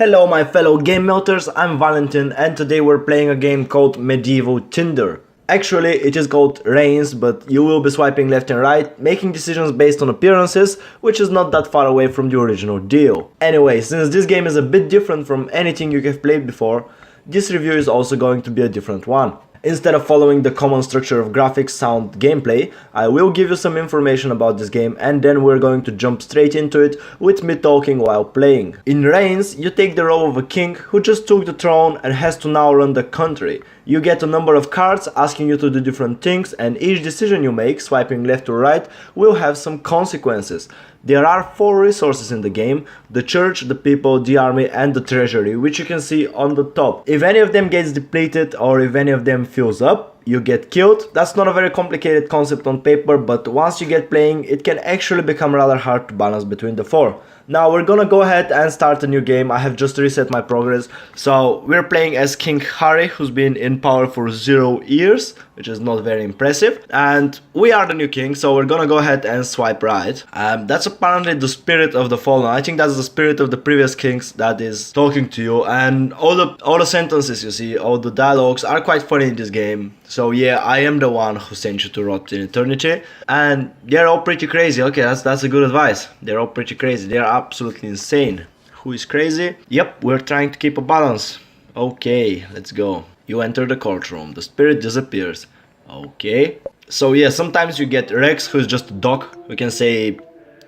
Hello my fellow GameMelters, I'm Valentin and today we're playing a game called Medieval Tinder. Actually, it is called Reigns, but you will be swiping left and right, making decisions based on appearances, which is not that far away from the original deal. Anyway, since this game is a bit different from anything you have played before, this review is also going to be a different one. Instead of following the common structure of graphics, sound, gameplay, I will give you some information about this game and then we're going to jump straight into it with me talking while playing. In Reigns, you take the role of a king who just took the throne and has to now run the country. You get a number of cards asking you to do different things, and each decision you make, swiping left or right, will have some consequences. There are 4 resources in the game: the church, the people, the army and the treasury, which you can see on the top. If any of them gets depleted or if any of them fills up, you get killed. That's not a very complicated concept on paper, but once you get playing, it can actually become rather hard to balance between the 4. Now we're gonna go ahead and start a new game. I have just reset my progress. So we're playing as King Harry, who's been in power for 0 years, which is not very impressive. And we are the new king, so we're gonna go ahead and swipe right. That's apparently the spirit of the fallen. I think that's the spirit of the previous kings that is talking to you. And all the sentences you see, all the dialogues are quite funny in this game. So yeah, I am the one who sent you to rot in eternity. And they're all pretty crazy. Okay, that's a good advice. They're all pretty crazy. They're absolutely insane. Who is crazy? Yep, we're trying to keep a balance. Okay, let's go. You enter the courtroom. The spirit disappears. Okay. So yeah, sometimes you get Rex, who's just a dog. We can say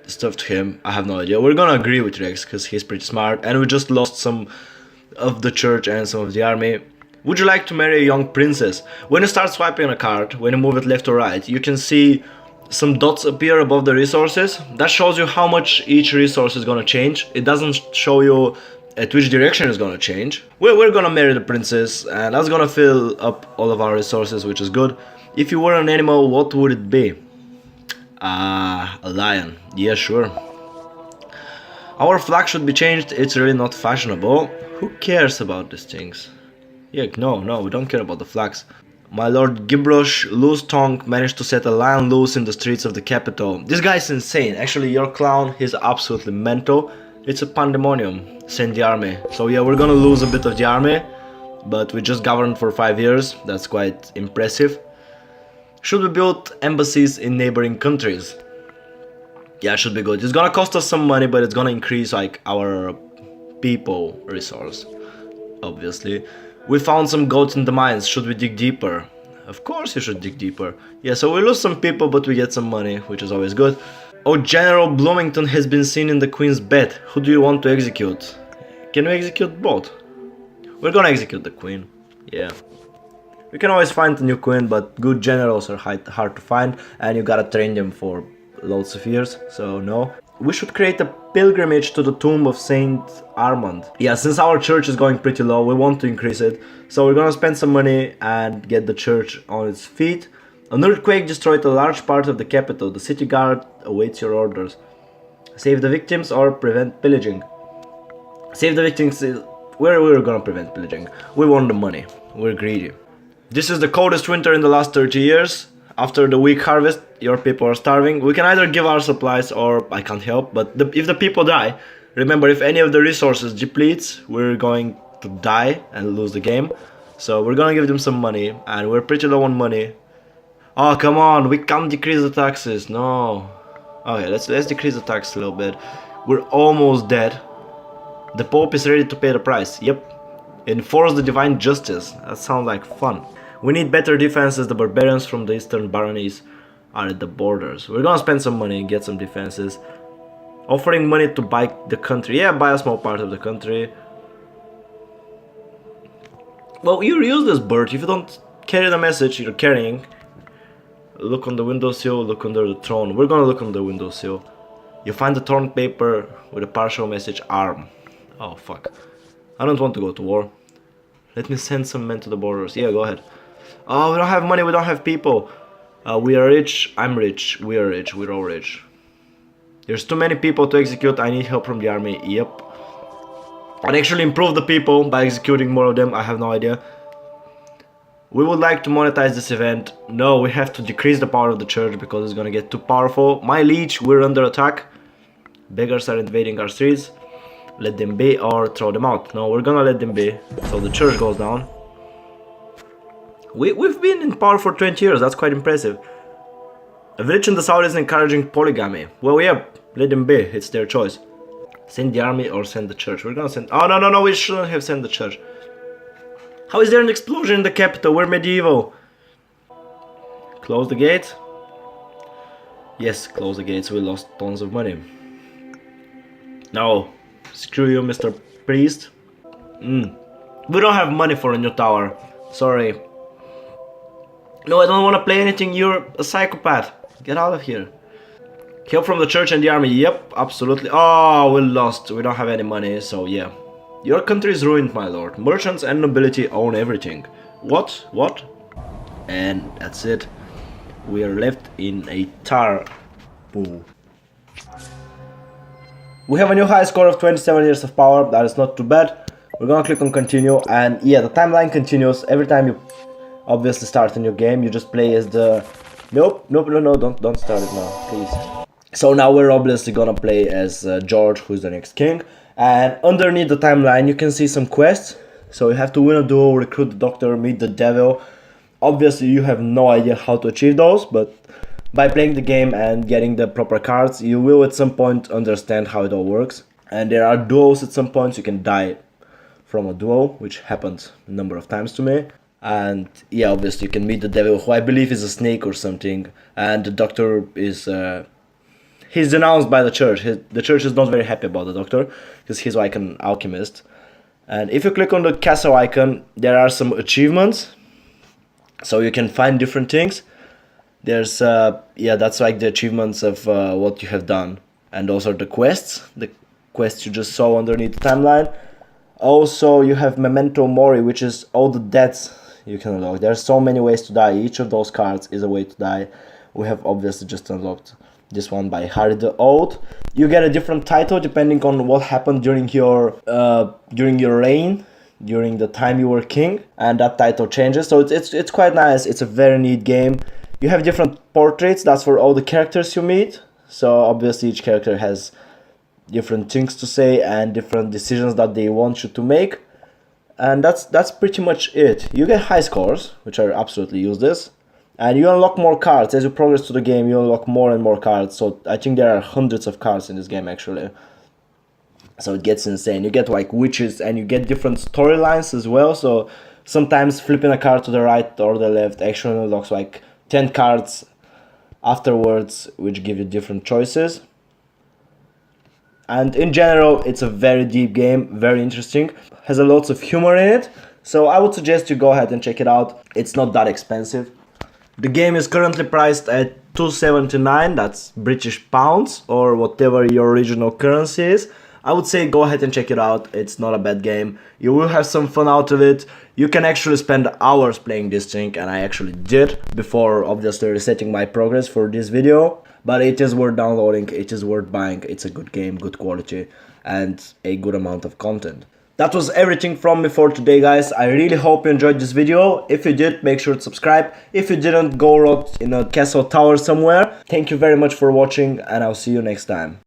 stuff to him. I have no idea. We're gonna agree with Rex because he's pretty smart. And we just lost some of the church and some of the army. Would you like to marry a young princess? When you start swiping a card, when you move it left or right, you can see some dots appear above the resources. That shows you how much each resource is gonna change. It doesn't show you at which direction it's gonna change. We're gonna marry the princess, and that's gonna fill up all of our resources, which is good. If you were an animal, what would it be? A lion. Yeah, sure. Our flag should be changed. It's really not fashionable. Who cares about these things? Yeah, no, we don't care about the flags. My lord Gibrosh, loose tongue, managed to set a lion loose in the streets of the capital. This guy's insane. Actually, your clown, he's absolutely mental. It's a pandemonium. Send the army. So yeah, we're gonna lose a bit of the army, but we just governed for 5 years. That's quite impressive. Should we build embassies in neighboring countries? Yeah, should be good. It's gonna cost us some money, but it's gonna increase like our people resource, obviously. We found some goats in the mines. Should we dig deeper? Of course you should dig deeper. Yeah, so we lose some people, but we get some money, which is always good. Oh, General Bloomington has been seen in the Queen's bed. Who do you want to execute? Can we execute both? We're gonna execute the Queen. Yeah. We can always find a new Queen, but good generals are hard to find, and you gotta train them for loads of years, so no. We should create a pilgrimage to the tomb of Saint Armand. Yeah, since our church is going pretty low, we want to increase it. So we're gonna spend some money and get the church on its feet. An earthquake destroyed a large part of the capital. The city guard awaits your orders. Save the victims or prevent pillaging. Save the victims. We're gonna prevent pillaging. We want the money. We're greedy. This is the coldest winter in the last 30 years. After the weak harvest, your people are starving. We can either give our supplies or I can't help, but if the people die, remember, if any of the resources depletes, we're going to die and lose the game. So we're gonna give them some money, and we're pretty low on money. Oh, come on, we can't decrease the taxes, no. Okay, let's decrease the tax a little bit. We're almost dead. The Pope is ready to pay the price, yep. Enforce the divine justice, that sounds like fun. We need better defenses. The barbarians from the eastern baronies are at the borders. We're gonna spend some money and get some defenses. Offering money to buy the country. Yeah, buy a small part of the country. Well, you're useless, bird. If you don't carry the message you're carrying. Look on the windowsill, look under the throne. We're gonna look on the windowsill. You find the torn paper with a partial message, arm. Oh, fuck. I don't want to go to war. Let me send some men to the borders. Yeah, go ahead. Oh, we don't have money, we don't have people. We are rich, I'm rich, we are rich, we're all rich. There's too many people to execute, I need help from the army, yep. I'd actually improve the people by executing more of them, I have no idea. We would like to monetize this event. No, we have to decrease the power of the church because it's gonna get too powerful. My liege, we're under attack. Beggars are invading our streets. Let them be or throw them out. No, we're gonna let them be. So the church goes down. We've been in power for 20 years, that's quite impressive. A village in the south is encouraging polygamy. Well, yeah, let them be, it's their choice. Send the army or send the church. We're gonna send... Oh, no, we shouldn't have sent the church. How is there an explosion in the capital? We're medieval. Close the gate. Yes, close the gates, we lost tons of money. No, screw you, Mr. Priest. We don't have money for a new tower. Sorry. No, I don't want to play anything, you're a psychopath. Get out of here. Help from the church and the army, yep, absolutely. Oh, we lost, we don't have any money, so yeah. Your country is ruined, my lord. Merchants and nobility own everything. What? What? And that's it. We are left in a tar pool. We have a new high score of 27 years of power, that is not too bad. We're gonna click on continue, and yeah, the timeline continues. Every time you obviously start a new game, you just play as the... No, don't start it now, please. So now we're obviously gonna play as George, who's the next king. And underneath the timeline you can see some quests. So you have to win a duel, recruit the doctor, meet the devil. Obviously you have no idea how to achieve those, but by playing the game and getting the proper cards, you will at some point understand how it all works. And there are duels at some points, you can die from a duel, which happened a number of times to me. And yeah, obviously you can meet the devil, who I believe is a snake or something. And the doctor is... he's denounced by the church. The church is not very happy about the doctor, because he's like an alchemist. And if you click on the castle icon, there are some achievements. So you can find different things. There's, yeah, that's like the achievements of what you have done. And those are the quests you just saw underneath the timeline. Also, you have Memento Mori, which is all the deaths you can unlock. There are so many ways to die. Each of those cards is a way to die. We have obviously just unlocked this one by Harry the Old. You get a different title depending on what happened during your reign, during the time you were king, and that title changes. So it's quite nice. It's a very neat game. You have different portraits. That's for all the characters you meet. So obviously each character has different things to say and different decisions that they want you to make. And that's pretty much it. You get high scores, which are absolutely useless. And you unlock more cards. As you progress through the game, you unlock more and more cards. So I think there are hundreds of cards in this game actually. So it gets insane. You get like witches and you get different storylines as well. So sometimes flipping a card to the right or the left actually unlocks like 10 cards afterwards, which give you different choices. And in general, it's a very deep game, very interesting. Has a lots of humor in it. So I would suggest you go ahead and check it out. It's not that expensive. The game is currently priced at $2.79, that's British pounds, or whatever your original currency is. I would say go ahead and check it out, it's not a bad game. You will have some fun out of it. You can actually spend hours playing this thing, and I actually did, before obviously resetting my progress for this video. But it is worth downloading, it is worth buying, it's a good game, good quality, and a good amount of content. That was everything from me for today, guys. I really hope you enjoyed this video. If you did, make sure to subscribe. If you didn't, go rock in a castle tower somewhere. Thank you very much for watching, and I'll see you next time.